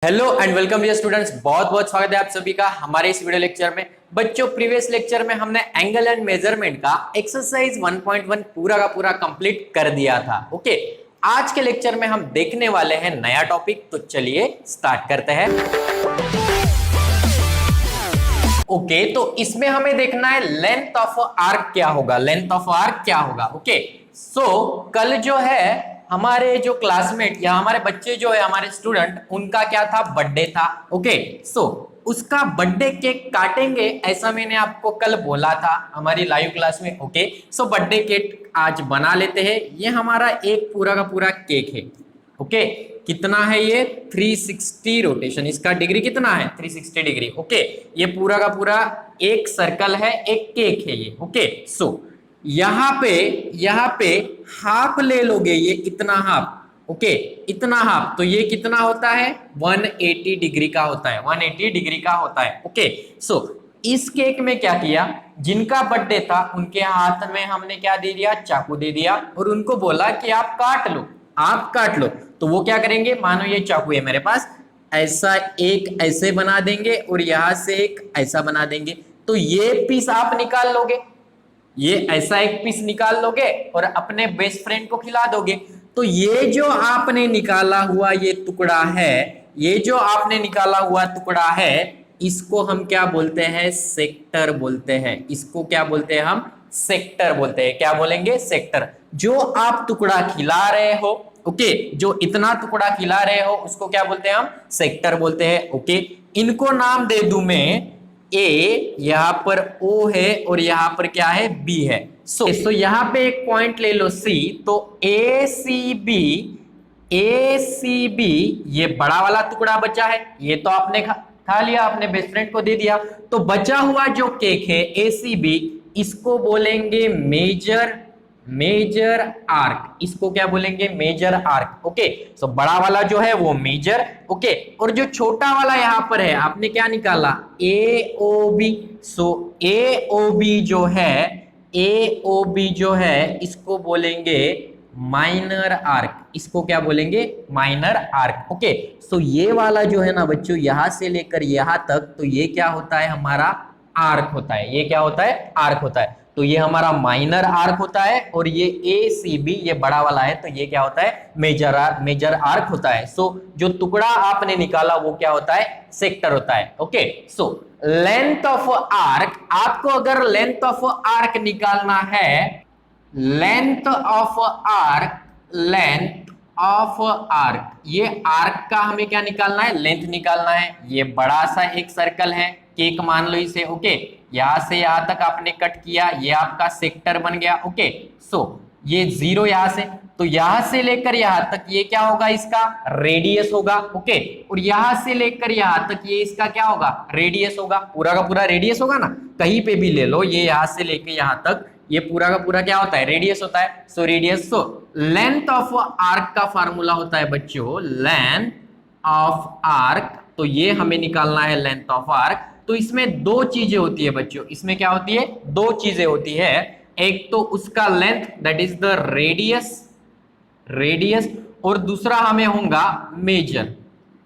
Hello and welcome dear students, बहुत बहुत स्वागत है आप सभी का हमारे इस वीडियो लेक्चर में। बच्चों, प्रीवियस लेक्चर में हमने एंगल एंड मेजरमेंट का एक्सरसाइज 1.1 पूरा का पूरा कंप्लीट कर दिया था। ओके, आज के लेक्चर में हम देखने वाले हैं नया टॉपिक, तो चलिए स्टार्ट करते हैं। ओके, तो इसमें हमें देखना है लेंथ ऑफ आर्क क्या होगा, लेंथ ऑफ आर्क क्या होगा। ओके, सो कल जो है हमारे जो क्लासमेट या हमारे बच्चे जो है हमारे स्टूडेंट, उनका क्या था, बर्थडे था। ओके, सो उसका बर्थडे केक काटेंगे, ऐसा मैंने आपको कल बोला था हमारी लाइव क्लास में। ओके, सो बर्थडे केक आज बना लेते हैं। ये हमारा एक पूरा का पूरा केक है। ओके, कितना है ये, 360 रोटेशन, इसका डिग्री कितना है, 360 डिग्री। ओके, ये पूरा का पूरा एक सर्कल है, एक केक है ये। ओके, सो यहाँ पे हाफ ले लोगे, ये इतना हाफ। ओके, इतना हाफ, तो ये कितना होता है, 180 डिग्री का होता है, 180 डिग्री का होता है। ओके, सो इस केक में क्या किया, जिनका बर्थडे था उनके हाथ में हमने क्या दे दिया, चाकू दे दिया, और उनको बोला कि आप काट लो, आप काट लो। तो वो क्या करेंगे, मानो ये चाकू है मेरे पास, ऐसा एक ऐसे बना देंगे और यहां से एक ऐसा बना देंगे। तो ये पीस आप निकाल लोगे, ये ऐसा एक पीस निकाल लोगे और अपने बेस्ट फ्रेंड को खिला दोगे। तो ये जो आपने निकाला हुआ ये टुकड़ा है, ये जो आपने निकाला हुआ टुकड़ा है, इसको हम क्या बोलते हैं, सेक्टर बोलते हैं। इसको क्या बोलते हैं हम, सेक्टर बोलते हैं। क्या बोलेंगे, सेक्टर। जो आप टुकड़ा खिला रहे हो, ओके, जो इतना टुकड़ा खिला रहे हो उसको क्या बोलते हैं हम, सेक्टर बोलते हैं। ओके, इनको नाम दे दूं मैं, ए, यहां पर ओ है और यहां पर क्या है, बी है। सो यहां पे एक पॉइंट ले लो सी, तो ए सी बी, ए सी बी, ये बड़ा वाला टुकड़ा बचा है, ये तो आपने खा लिया, अपने बेस्ट फ्रेंड को दे दिया। तो बचा हुआ जो केक है ए सी बी, इसको बोलेंगे मेजर, मेजर आर्क। इसको क्या बोलेंगे, मेजर आर्क। ओके, सो बड़ा वाला जो है वो मेजर। ओके, और जो छोटा वाला यहां पर है, आपने क्या निकाला, ए ओ बी। सो ए ओ बी जो है, ए ओ बी जो है, इसको बोलेंगे माइनर आर्क। इसको क्या बोलेंगे, माइनर आर्क। ओके, सो ये वाला जो है ना बच्चों, यहां से लेकर यहां तक, तो ये क्या होता है, हमारा आर्क होता है। ये क्या होता है, आर्क होता है। तो ये हमारा माइनर आर्क होता है, और ये ए सी बी, ये बड़ा वाला है, तो ये क्या होता है, मेजर आर्क, मेजर आर्क होता है। सो जो टुकड़ा आपने निकाला वो क्या होता है, सेक्टर होता है। Okay, so length of arc, आपको अगर लेंथ ऑफ आर्क निकालना है, length of arc, length of arc, ये आर्क का हमें क्या निकालना है, लेंथ निकालना है। ये बड़ा सा एक सर्कल है, केक मान लो इसे। ओके, यहां से यहां तक आपने कट किया, ये आपका सेक्टर बन गया। ओके, सो ये जीरो यहां से, तो यहां से लेकर यहां तक ये क्या होगा, इसका रेडियस होगा। ओके, और यहां से लेकर यहां तक ये इसका क्या होगा, रेडियस होगा, पूरा का पूरा रेडियस होगा ना, कहीं पे भी ले लो, ये यहां से लेकर यहां तक ये पूरा का पूरा क्या होता है, रेडियस होता है। So radius, so length of arc का फार्मूला होता है बच्चों, लेंथ ऑफ आर्क। तो ये हमें निकालना है लेंथ ऑफ आर्क। तो इसमें दो चीजें होती है बच्चों, इसमें क्या होती है, दो चीजें होती है। एक तो उसका length, that is the radius, radius, और दूसरा हमें होगा measure,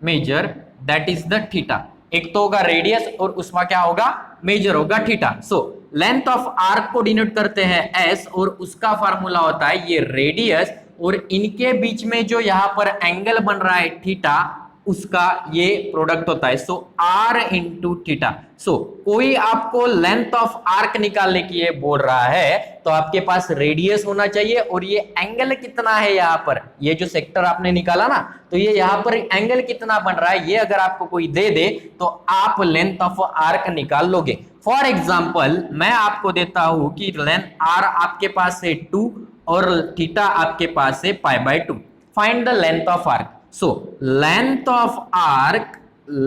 measure, that is the theta. एक तो होगा रेडियस और उसमें क्या होगा, मेजर होगा theta. So length of arc को डिनोट करते हैं एस, और उसका फार्मूला होता है ये रेडियस, और इनके बीच में जो यहां पर एंगल बन रहा है थीटा, उसका ये प्रोडक्ट होता है। सो आर इंटू थीटा। सो कोई आपको लेंथ ऑफ आर्क निकालने की ये बोल रहा है, तो आपके पास रेडियस होना चाहिए, और ये एंगल कितना है यहाँ पर, ये जो सेक्टर आपने निकाला ना, तो ये यहाँ पर एंगल कितना बन रहा है, ये अगर आपको कोई दे दे तो आप लेंथ ऑफ आर्क निकाल लोगे। फॉर एग्जाम्पल मैं आपको देता हूं कि लेंथ आर आपके पास है 2 और थीटा आपके पास है π/2। Find the length of arc. So length of arc,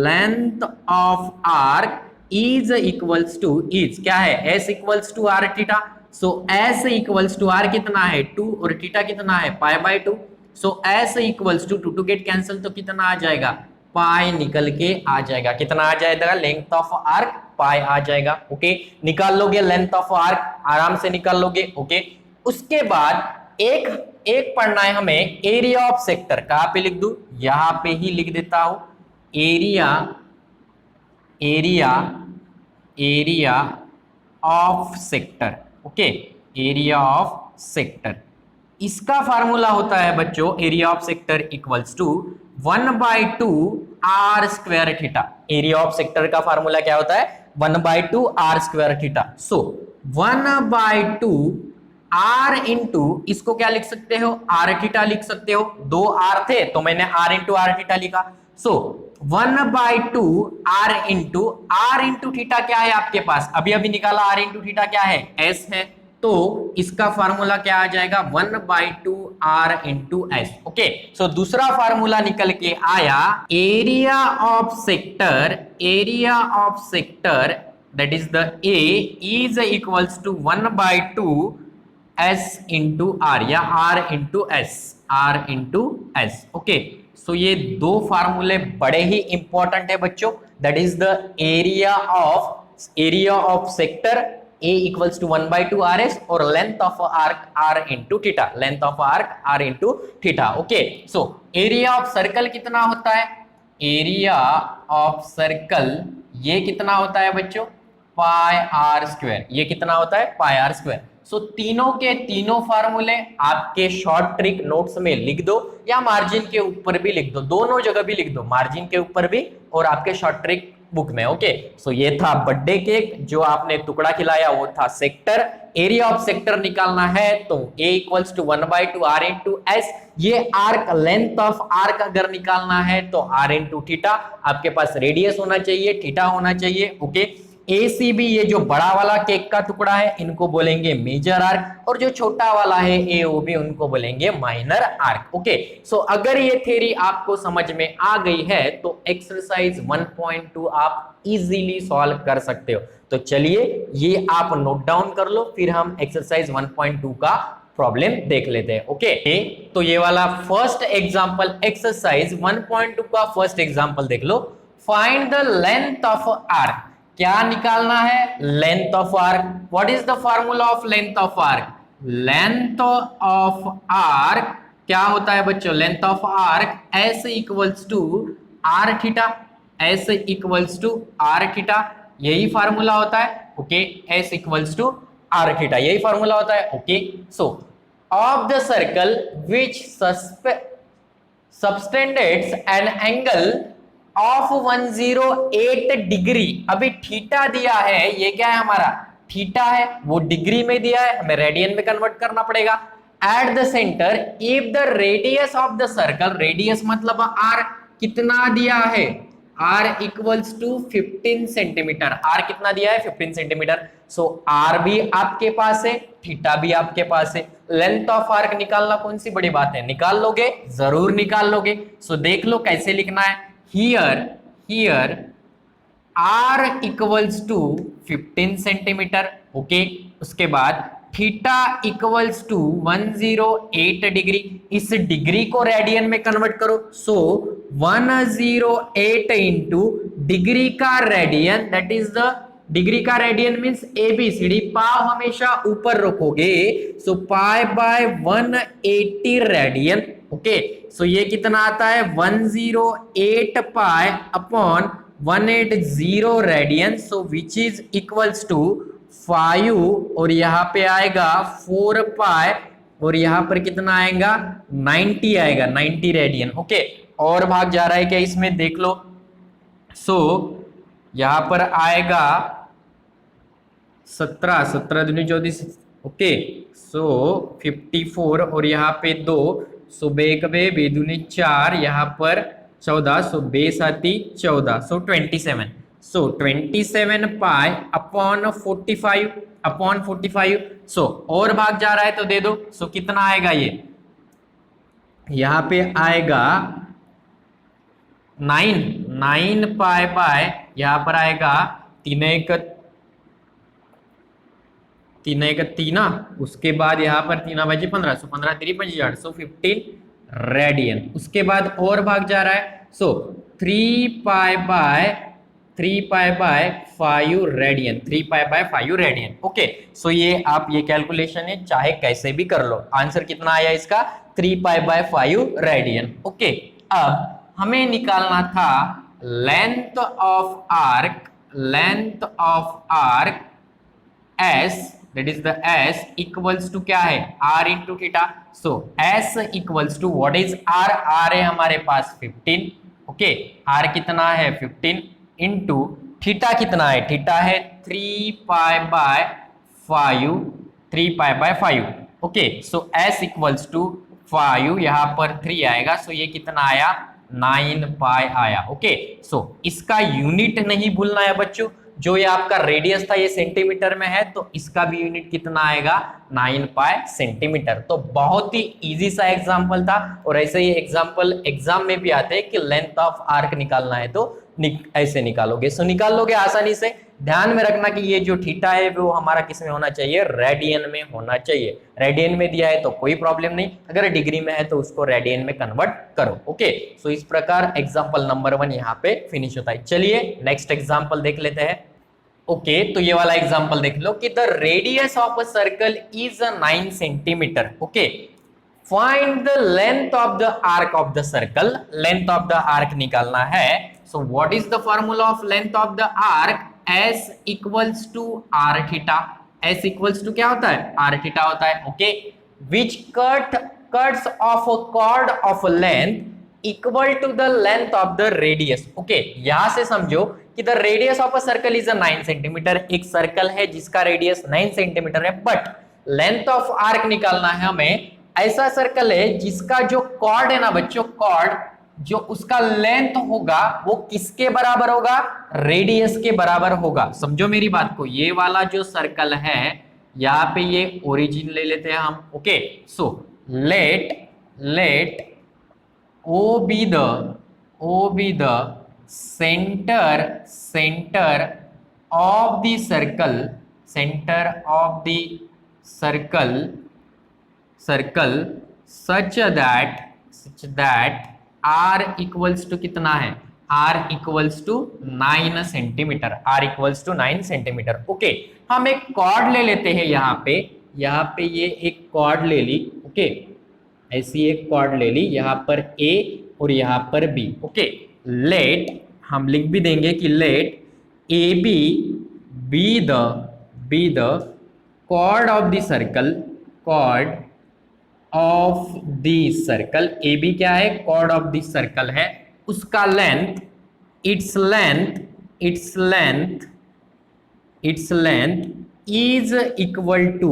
length of arc is equals to, is क्या है, s equals to r theta. So s equals to r कितना है 2 और थीटा कितना है π/2। So s equals to 2 get cancel, तो कितना आ जाएगा, पाई निकल के आ जाएगा। कितना आ जाएगा, लेंथ ऑफ आर्क पाई आ जाएगा। ओके, निकाल लोगे लेंथ ऑफ आर्क, आराम से निकाल लोगे। ओके, उसके बाद एक पढ़ना है हमें एरिया ऑफ सेक्टर। कहां पे लिख दूं, यहां पे ही लिख देता हूं, area area area of sector, okay, area of sector. इसका फार्मूला होता है बच्चों, area of sector equals to 1/2 R square theta. Area of sector का फार्मूला क्या होता है? 1/2 R square theta. So 1/2 R into, इसको क्या लिख सकते हो? आर थीटा लिख सकते हो। 2 आर थे तो मैंने आर इंटू आर थीटा लिखा। सो 1/2 आर इंटू थीटा क्या है आपके पास? अभी अभी निकाला, आर इंटू थीटा क्या है? एस है। तो इसका फार्मूला क्या आ जाएगा? 1/2 R into S. Okay, so दूसरा फार्मूला निकल के आया, area of sector, area of sector that is the A is equals to 1/2 S into R या R into S, R into S. Okay, so ये दो फार्मूले बड़े ही इंपॉर्टेंट है बच्चों। That is the area of sector A equals to 1/2 R S और length of arc R into theta, length of arc R into theta. Okay, so area of circle कितना होता है? एरिया ऑफ सर्कल ये कितना होता है बच्चों? पाई are square. ये कितना होता है? पाई आर स्क्वायर। सो तीनों के तीनों फार्मूले आपके शॉर्ट ट्रिक नोट्स में लिख दो या मार्जिन के ऊपर भी लिख दो, दोनों जगह भी लिख दो, मार्जिन के ऊपर भी और आपके शॉर्ट ट्रिक बुक में। ओके, सो ये था बर्थडे केक, जो आपने टुकड़ा खिलाया वो था सेक्टर। एरिया ऑफ सेक्टर निकालना है तो A equals to 1/2 R into S. ये आर्क, लेंथ ऑफ आर्क अगर निकालना है तो आर इंटू थीटा। आपके पास रेडियस होना चाहिए, थीटा होना चाहिए। ओके, ACB ये जो बड़ा वाला केक का टुकड़ा है इनको बोलेंगे मेजर आर्क, और जो छोटा वाला है AOB उनको बोलेंगे माइनर आर्क। ओके, सो अगर ये थ्योरी आपको समझ में आ गई है तो एक्सरसाइज 1.2 आप इजीली सॉल्व कर सकते हो। तो चलिए ये आप नोट डाउन कर लो, फिर हम एक्सरसाइज 1.2 का प्रॉब्लम देख लेते हैं। ओके, तो ये वाला फर्स्ट एग्जांपल, एक्सरसाइज 1.2 का फर्स्ट एग्जांपल देख लो। Find the length of arc. क्या निकालना है? Length of arc. What is the formula of length of arc? Length of arc क्या होता है बच्चों? Length of arc S equals to R theta, S equals to R theta, यही formula होता है। Okay, S equals to R theta, यही formula होता है। Okay, so of the circle which subtendeds an angle of 108 degree. अभी theta दिया है, ये क्या है हमारा? थीटा है, वो डिग्री में दिया है, हमें रेडियन में कन्वर्ट करना पड़ेगा। At the centre if the radius of the circle, radius मतलब आर, कितना दिया है? R equals to 15 centimetre. R कितना दिया है? 15 सेंटीमीटर। सो आर भी आपके पास है, थीटा भी आपके पास है। लेंथ ऑफ आर्क निकालना कौन सी बड़ी बात है? निकाल लोगे, जरूर निकाल लोगे। सो देख लो कैसे लिखना है। here r equals to 15 centimetre. Okay, उसके बाद थीटा इक्वल्स टू 108 डिग्री। इस डिग्री को रेडियन में कन्वर्ट करो। सो 108 इंटू डिग्री का radian, that is the degree का रेडियन मींस ABCD। पाव हमेशा ऊपर रखोगे, so pi by 180 radian. Okay, so ये कितना आता है? 108 pi upon 180 radian, so which is equals to 5, और यहाँ पे आएगा 4 पाई, और यहाँ पर कितना आएगा? 90 आएगा, 90 रेडियन। ओके, और भाग जा रहा है क्या इसमें? देख लो। सो यहाँ पर आएगा 17 दूनी 24। ओके, सो 54 और यहाँ पे 2, सो बेकबे बेदूनी 4, यहाँ पर 14, सो बेसाती 14, सो 27। सो 27 पाई अपॉन 45। सो और भाग जा रहा है तो दे दो। सो कितना आएगा ये? यहाँ पे आएगा 9 पाई बाय, यहाँ पर आएगा 3 1 3, उसके बाद यहाँ पर 3 बजे 15, सो 15 3 50, सो 15 रेडियन। उसके बाद और भाग जा रहा है। So 3 pi by 5 radian, 3 pi by 5 radian. Okay, so ये आप ये कैलकुलेशन है चाहे कैसे भी कर लो। आंसर कितना आया इसका? 3 पाई बाय 5 रेडियन। ओके, अब हमें निकालना था length of arc S, that is the S equals to क्या है R into theta. So S equals to what is R? R है हमारे पास 15. ओके, R कितना है 15 into थीटा कितना है? थीटा है 3 pi by 5. Okay, so S equals to 5, यहाँ पर 3 आएगा. सो ये कितना आया? 9 पाई आया. ओके, सो इसका यूनिट नहीं भूलना है बच्चों. जो ये आपका रेडियस था ये सेंटीमीटर में है, तो इसका भी यूनिट कितना आएगा? 9 पाई सेंटीमीटर. तो बहुत ही इजी सा एग्जांपल था, और ऐसे ही एग्जांपल एग्जाम में भी आते हैं कि लेंथ ऑफ आर्क निकालना है तो ऐसे निकालोगे. सो निकाल लोगे आसानी से. ध्यान में रखना कि ये जो थीटा है वो हमारा किस में होना चाहिए? रेडियन में होना चाहिए. रेडियन में दिया है तो कोई प्रॉब्लम नहीं, अगर डिग्री में है तो उसको रेडियन में कन्वर्ट करो. ओके, सो इस प्रकार एग्जांपल नंबर 1 यहाँ पे फिनिश होता है. चलिए नेक्स्ट एग्जांपल देख लेते हैं. ओके, तो ये वाला एग्जांपल देख लो कि the radius of a circle is 9 centimetre. Okay, find the length of the arc of the circle. Length of the arc निकालना है. So what is the formula of length of the arc? S equals to R theta. S equals to क्या होता है? R theta होता है. Okay, which cuts off a chord of length equal to the length of the radius. Okay, यहां से समझो कि the radius of a circle is 9 centimetre. एक सर्कल है जिसका रेडियस 9 सेंटीमीटर है, बट लेंथ ऑफ आर्क निकालना है हमें. ऐसा सर्कल है जिसका जो कॉर्ड है ना बच्चों, कॉर्ड जो उसका लेंथ होगा वो किसके बराबर होगा? रेडियस के बराबर होगा. समझो मेरी बात को. ये वाला जो सर्कल है यहाँ पे ये ओरिजिन ले लेते हैं हम. Okay, so let O be the center of the circle such that R equals to कितना है? R equals to 9 centimetre. R equals to 9 centimetre. Okay, हम एक कॉर्ड ले लेते हैं यहाँ पे ये एक कॉर्ड ले ली. ओके, ऐसी एक कॉर्ड ले ली, यहाँ पर A और यहाँ पर B. ओके, लेट हम लिख भी देंगे कि late AB be the chord of the circle. AB क्या है? chord of the circle है. उसका length, its length is equal to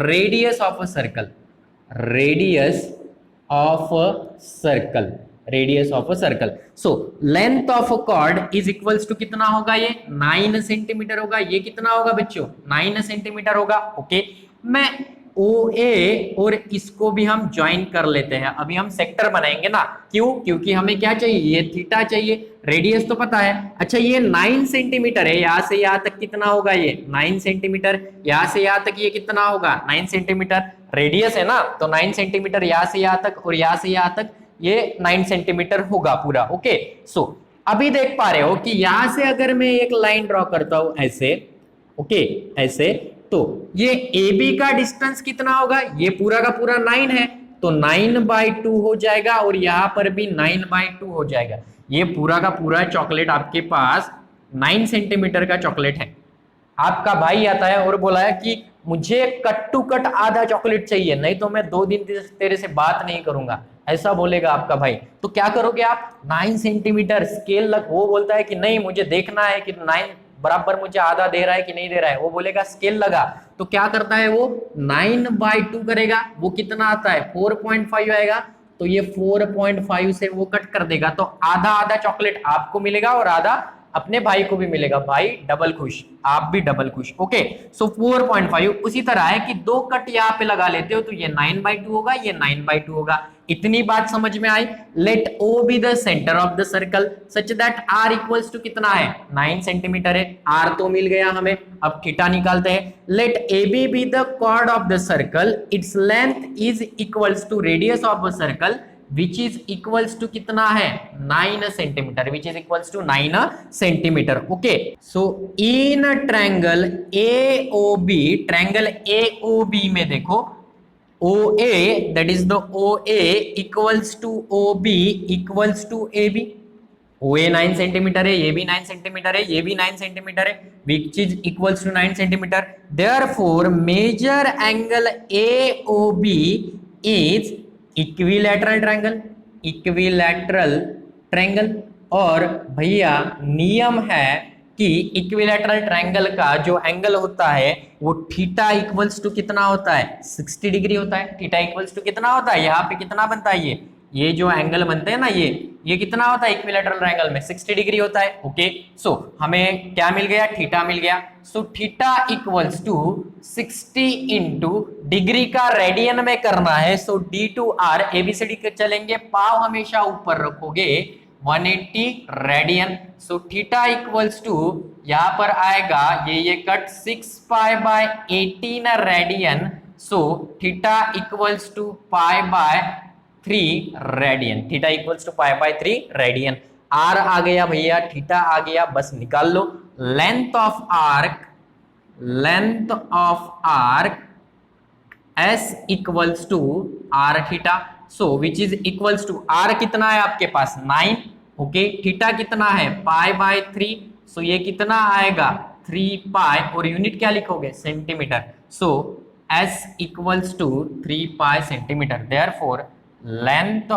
radius of a circle. So length of a chord is equals to कितना होगा? ये 9 centimetre होगा. ये कितना होगा बच्चों? 9 सेंटीमीटर होगा. ओके, मैं OA और इसको भी हम ज्वाइन कर लेते हैं. अभी हम सेक्टर बनाएंगे ना. क्यों? क्योंकि हमें क्या चाहिए? ये थीटा चाहिए. रेडियस तो पता है. अच्छा, ये 9 सेंटीमीटर है. यहाँ से यहाँ तक कितना होगा? ये 9 सेंटीमीटर. यहाँ से यहाँ तक ये कितना होगा? 9 सेंटीमीटर. रेडियस है ना, तो 9 सेंटीमीटर यहाँ से यहाँ तक और यहाँ से यहाँ तक ये 9 सेंटीमीटर होगा पूरा. ओके, सो अभी देख पा रहे हो कि यहां से अगर मैं एक लाइन ड्रॉ करता हूं ऐसे. ओके, ऐसे, तो ये AB का डिस्टेंस कितना होगा? ये पूरा का पूरा 9 है, तो 9/2 हो जाएगा, और यहां पर भी 9/2 हो जाएगा. ये पूरा का पूरा चॉकलेट आपके पास 9 सेंटीमीटर का चॉकलेट है. आपका भाई आता है और बोला है कि मुझे कट टू कट आधा चॉकलेट चाहिए, नहीं तो मैं 2 दिन तेरे से बात नहीं करूंगा. ऐसा बोलेगा आपका भाई, तो क्या करोगे आप? 9 सेंटीमीटर स्केल वो बोलता है कि नहीं, मुझे देखना है कि 9 बराबर मुझे आधा दे रहा है कि नहीं दे रहा है. वो बोलेगा स्केल लगा. तो क्या करता है वो? 9/2 करेगा. वो कितना आता है? 4.5 आएगा. तो ये 4.5 से वो कट कर देगा, तो आधा आधा चॉकलेट आपको मिलेगा और आधा अपने भाई को भी मिलेगा. भाई डबल खुश, आप भी डबल खुश. ओके, सो 4.5. उसी तरह है कि 2 कट यहाँ पे लगा लेते हो तो ये 9/2 होगा, ये 9/2 होगा. इतनी बात समझ में आई. Let O be the centre of the circle such that R equals to कितना है? 9 सेंटीमीटर है. R तो मिल गया हमें. अब थीटा निकालते हैं. Let AB be the chord of the circle. Its length is equals to radius of the circle which is equals to कितना है? 9 centimeter. which is equals to 9 centimetre. Okay, so in triangle AOB, triangle AOB में देखो O A that is the O A equals to O B equals to A B. O A 9 centimetre है, ये भी 9 centimetre है, ये भी 9 centimetre है, which is equals to 9 centimetre. Therefore measure angle A O B is equilateral triangle, equilateral triangle. और भैया नियम है कि इक्विलैटरल ट्रायंगल का जो एंगल होता है वो थीटा इक्वल्स टू कितना होता है, 60 डिग्री होता है। थीटा इक्वल्स टू कितना होता है, यहाँ पे कितना बनता है, ये जो एंगल बनते हैं ना, ये कितना होता है इक्विलैटरल ट्रायंगल में, 60 डिग्री होता है। ओके, सो हमें क्या मिल गया, थीटा मिल गया। So theta equals to 60 into degree का रेडियन में करना है। So D to R ABCD के चलेंगे, पाव हमेशा ऊपर रखोगे, 180 radian. So theta equals to यहां पर आएगा ये cut 6 pi by 18 radian. So theta equals to pi by 3 radian, theta equals to pi by 3 radian. R आ गया भैया, थीटा आ गया, बस निकाल लो। Length of arc S equals to R theta. So which is equals to, R कितना है आपके पास 9, ओके, थीटा कितना है पाई बाय 3। सो ये कितना आएगा 3 पाई, और यूनिट क्या लिखोगे centimetre. So S equals to 3 pi centimetre. Therefore length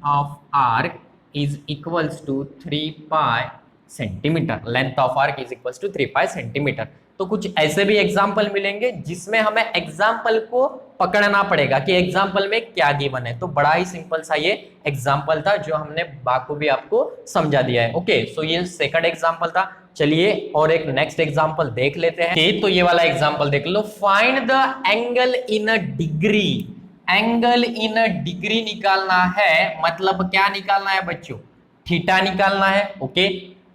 of arc is equals to 3 pi centimetre. Length of arc is equals to 3 pi centimetre. तो कुछ ऐसे भी एग्जाम्पल मिलेंगे जिसमें हमें एग्जाम्पल को पकड़ना पड़ेगा कि एग्जाम्पल में क्या गिवन है। तो बड़ा ही सिंपल सा ये एग्जाम्पल था जो हमने बाखूबी आपको समझा दिया है। ओके, सो ये सेकंड एग्जाम्पल था। चलिए और एक नेक्स्ट एग्जाम्पल देख लेते हैं। तो ये वाला एग्जाम्पल देख लो, find the angle in a degree. Angle in a degree निकालना है, मतलब क्या निकालना है बच्चों, थीटा निकालना है। Okay,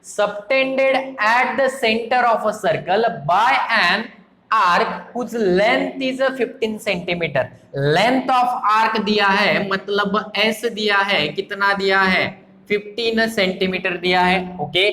subtended at the centre of a circle by an arc whose length is 15 centimetre. Length of arc दिया है, मतलब एस दिया है, कितना दिया है 15 सेंटीमीटर दिया है। Okay,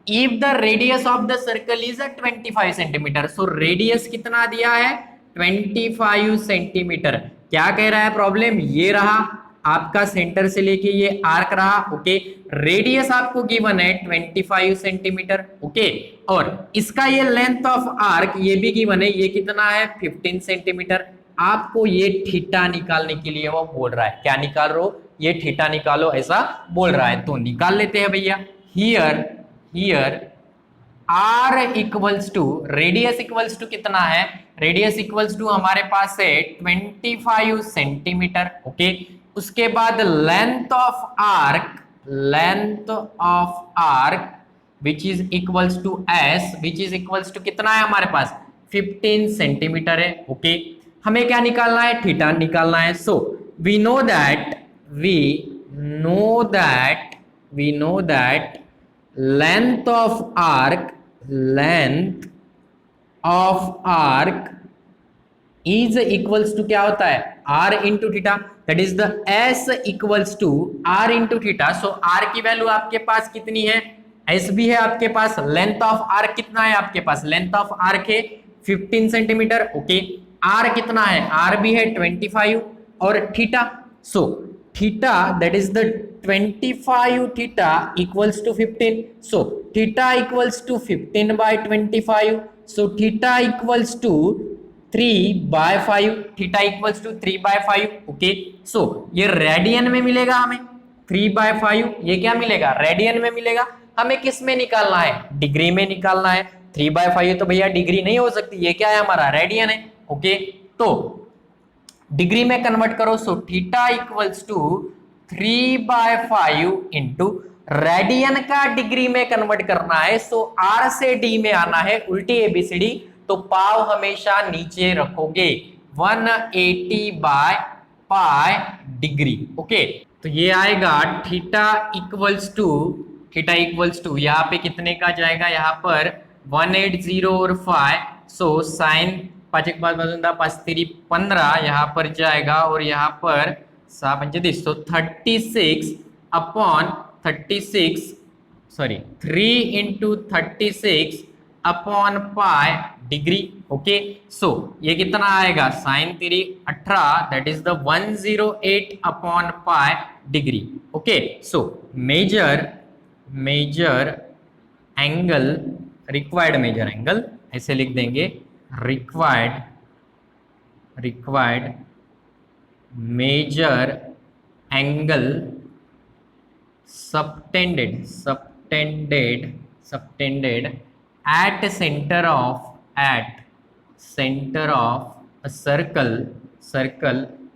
if the radius of the circle is 25 centimetre. So radius कितना दिया है 25 सेंटीमीटर। क्या कह रहा है प्रॉब्लम, ये रहा आपका सेंटर से लेके ये आर्क रहा। ओके, रेडियस आपको गिवन है 25 सेंटीमीटर। ओके, और इसका ये लेंथ ऑफ आर्क ये भी गिवन है, ये कितना है 15 सेंटीमीटर। आपको ये थीटा निकालने के लिए वो बोल रहा है, क्या निकाल रहे हो, ये थीटा निकालो ऐसा बोल रहा है। तो निकाल लेते हैं भैया। Here R equals to, radius equals to कितना है, रेडियस इक्वल्स टू हमारे पास है 25 सेंटीमीटर। ओके, उसके बाद length of arc which is equals to S, which is equals to कितना है हमारे पास 15 सेंटीमीटर है। ओके, हमें क्या निकालना है, थीटा निकालना है। So we know that length of arc is equals to क्या होता है R into theta, that is the S equals to R into theta. So R की वैल्यू आपके पास कितनी है, एस भी है आपके पास, लेंथ ऑफ आर्क कितना है आपके पास, लेंथ ऑफ आर्क है 15 सेंटीमीटर। ओके, आर कितना है, आर भी है 25 और theta. So theta that is the 25 theta equals to 15। So theta equals to 15 by 25। So theta equals to 3 by 5, theta equals to 3 by 5। Okay, so ये radian में मिलेगा हमें 3 बाय 5, ये क्या मिलेगा रेडियन में मिलेगा। हमें किस में निकालना है, डिग्री में निकालना है। 3 बाय 5 तो भैया डिग्री नहीं हो सकती, ये क्या है हमारा रेडियन है। ओके, तो डिग्री में कन्वर्ट करो। So theta equals to 3 by 5 into radian का डिग्री में कन्वर्ट करना है। सो आर से डी में आना है, उल्टी एबीसीडी, तो पाव हमेशा नीचे रखोगे 180 बाय पाई डिग्री। ओके, तो ये आएगा थीटा इक्वल्स टू यहाँ पे कितने का जाएगा, यहाँ पर 180 और 5। सो साइन 5 एक बार 5 3 15 यहाँ पर जाएगा, और यहाँ पर 6 तो 36 upon 36 3 into 36 upon pi degree. Okay, so ये कितना आएगा साइन 3 18, that is the 108 upon pi degree. Okay, so major angle, required major angle ऐसे लिख देंगे, required major angle subtended at center of a circle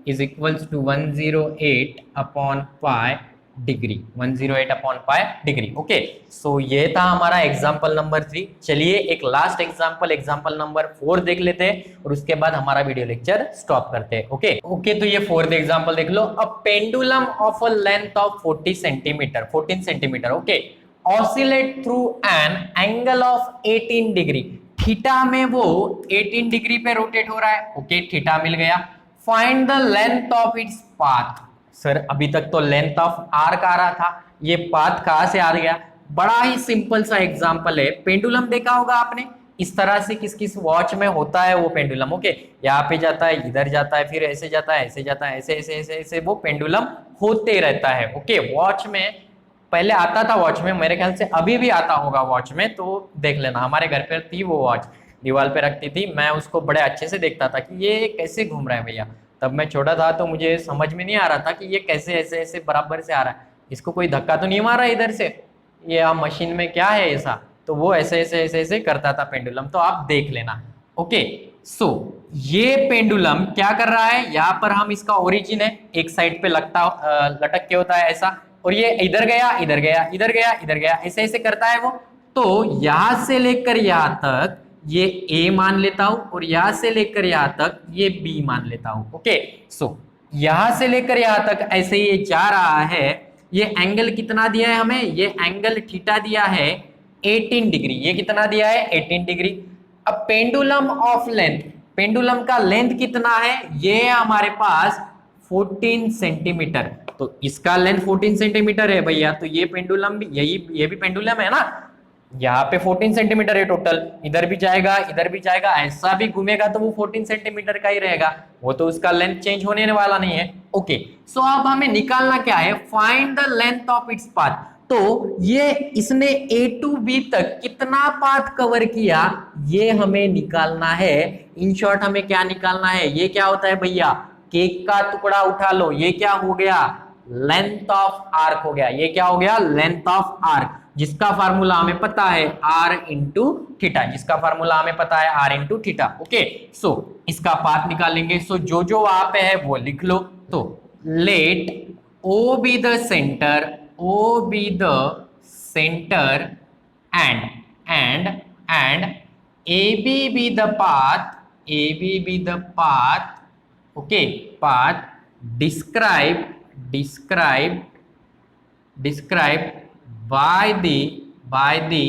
is equals to 108 upon pi degree, 108 upon pi degree. Okay, so ये था हमारा example number 3। चलिए एक last example number 4 देख लेते हैं और उसके बाद हमारा वीडियो लेक्चर स्टॉप करते हैं। ओके, तो ये फोर्थ एग्जाम्पल देख लो। A pendulum of a length of 14 centimeter okay oscillate through an angle of 18 degree. Theta में वो 18 डिग्री पे रोटेट हो रहा है। ओके, थीटा मिल गया। Find the length of its path. Sir अभी तक तो लेंथ ऑफ आर्क आ रहा था, ये पाथ कहां से आ गया? बड़ा ही सिंपल सा एग्जांपल है। पेंडुलम देखा होगा आपने, इस तरह से किस वॉच में होता है वो पेंडुलम। ओके, यहाँ पे जाता है, इधर जाता है, फिर ऐसे जाता है, ऐसे जाता है, ऐसे ऐसे ऐसे ऐसे वो पेंडुलम होते रहता है। ओके, वॉच में पहले आता था, वॉच में मेरे ख्याल से अभी भी आता होगा वॉच में, तो देख लेना। हमारे घर पर थी वो वॉच, दीवार पे रखती थी, मैं उसको बड़े अच्छे से देखता था कि ये कैसे घूम रहा है भैया। तब मैं छोटा था तो मुझे समझ में नहीं आ रहा था कि ये कैसे ऐसे ऐसे बराबर से आ रहा है, इसको कोई धक्का तो नहीं मारा इधर से, ये मशीन में क्या है ऐसा। तो वो ऐसे ऐसे ऐसे ऐसे करता था पेंडुलम, तो आप देख लेना। ओके, सो ये पेंडुलम क्या कर रहा है, यहाँ पर हम इसका ओरिजिन है, एक साइड पे लटक के होता है ऐसा, और ये इधर गया इधर गया इधर गया इधर गया, ऐसे ऐसे करता है वो। तो यहां से लेकर यहां तक ये A मान लेता हूं और यहां से लेकर यहां तक ये B मान लेता हूं। ओके, सो यहां से लेकर यहां तक ऐसे ये जा रहा है। ये एंगल कितना दिया है हमें? ये एंगल थीटा दिया है 18 डिग्री। ये कितना दिया है? 18 डिग्री। अब पेंडुलम ऑफ लेंथ, पेंडुलम का लेंथ कितना है? ये हमारे पास 14 सेंटीमीटर। तो इसका लेंथ 14 सेंटीमीटर है भैया, तो ये पेंडुलम भी ये भी पेंडुलम है ना। यहाँ पे 14 सेंटीमीटर है टोटल, इधर भी जाएगा इधर भी जाएगा, ऐसा भी घूमेगा तो वो 14 सेंटीमीटर का ही रहेगा, वो तो उसका लेंथ चेंज होने वाला नहीं है। ओके, सो अब हमें निकालना क्या है? Find the length of its path. तो ये इसने A to B तक कितना पाथ कवर किया, ये हमें निकालना है। इन शॉर्ट हमें क्या निकालना है? ये क्या होता है भैया? केक का टुकड़ा उठा लो, ये क्या हो गया? लेंथ ऑफ आर्क हो गया। ये क्या हो गया? लेंथ ऑफ आर्क, जिसका फार्मूला हमें पता है r इंटू थीटा, जिसका फार्मूला हमें पता है r इंटू थीटा। ओके, सो इसका पाथ निकालेंगे। सो जो वहां पे है वो लिख लो। तो let O be the centre, O be the centre and AB be the path, AB be the path. Okay, path describe by the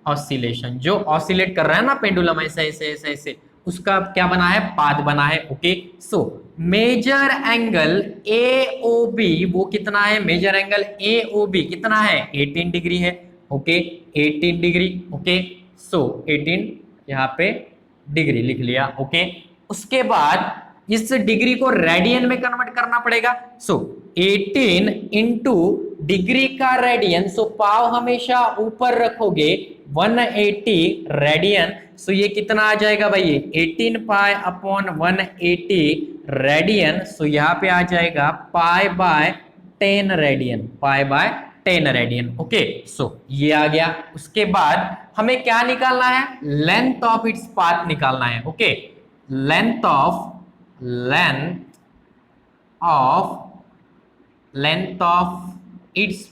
oscillation, जो ऑसिलेट कर रहा है ना पेंडुलम ऐसे ऐसे ऐसे ऐसे, उसका क्या बना है? पाथ बना है। Okay, so major angle AOB वो कितना है? मेजर एंगल AOB कितना है? 18 डिग्री है। Okay, 18 degree. ओके, सो 18 यहाँ पे डिग्री लिख लिया। ओके, उसके बाद इस डिग्री को रेडियन में कन्वर्ट करना पड़ेगा। सो 18 इंटू डिग्री का रेडियन, सो पाव हमेशा ऊपर रखोगे, 180 रेडियन। सो ये कितना आ जाएगा भाई? 18 पाई अपॉन 180 रेडियन। सो यहाँ पे आ जाएगा pi by 10 radian, pi by 10 radian. Okay, so ये आ गया। उसके बाद हमें क्या निकालना है? लेंथ ऑफ इट्स पाथ निकालना है। Okay, length of its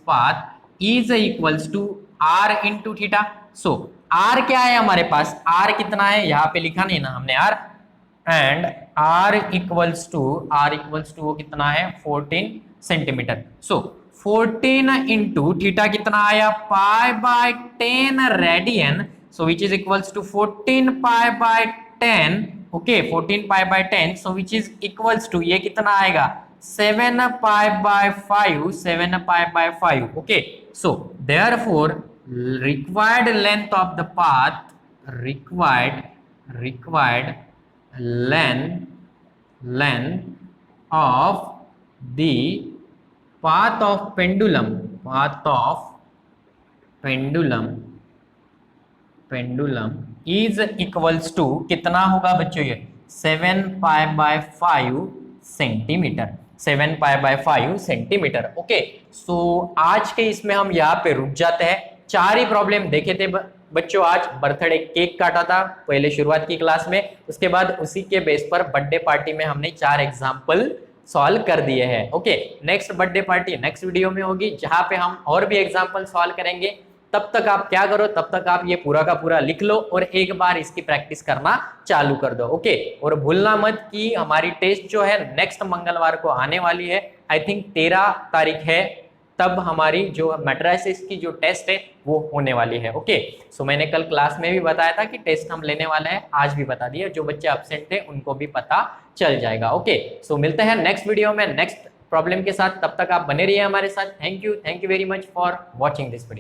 path is equals to r into theta। so r क्या है हमारे पास? r कितना है? यहाँ पे लिखा नहीं ना हमने r, and r equals to वो कितना है? 14 सेंटीमीटर। सो 14 इंटू थीटा कितना आया? Pi by 10 radian. So which is equals to 14 pi by 10। Okay, 14 pi by 10, so which is equals to ये कितना आएगा? 7 pi by 5, 7 pi by 5। Okay, so therefore required length of the path, required length of the path of pendulum is equals to कितना होगा बच्चों ये 7 pi by 5 centimeter, 7 pi by 5 centimeter. Okay, so आज के इसमें हम यहाँ पे रुक जाते हैं। 4 ही प्रॉब्लम देखे थे बच्चों आज। बर्थडे केक काटा था पहले शुरुआत की क्लास में, उसके बाद उसी के बेस पर बर्थडे पार्टी में हमने 4 एग्जाम्पल सॉल्व कर दिए हैं। Okay, next birthday party next video में होगी जहां पे हम और भी एग्जाम्पल सॉल्व करेंगे। तब तक आप क्या करो, तब तक आप ये पूरा का पूरा लिख लो और एक बार इसकी प्रैक्टिस करना चालू कर दो। ओके, और भूलना मत कि हमारी टेस्ट जो है नेक्स्ट मंगलवार को आने वाली है। आई थिंक 13 तारीख है, तब हमारी जो मैट्रिसेस की जो टेस्ट है वो होने वाली है। ओके, सो मैंने कल क्लास में भी बताया था कि टेस्ट हम लेने वाले हैं, आज भी बता दिया। जो बच्चे एब्सेंट थे उनको भी पता चल जाएगा। ओके, सो मिलते हैं नेक्स्ट वीडियो में नेक्स्ट प्रॉब्लम के साथ। तब तक आप बने रहिए हमारे साथ। Thank you very much for watching this video.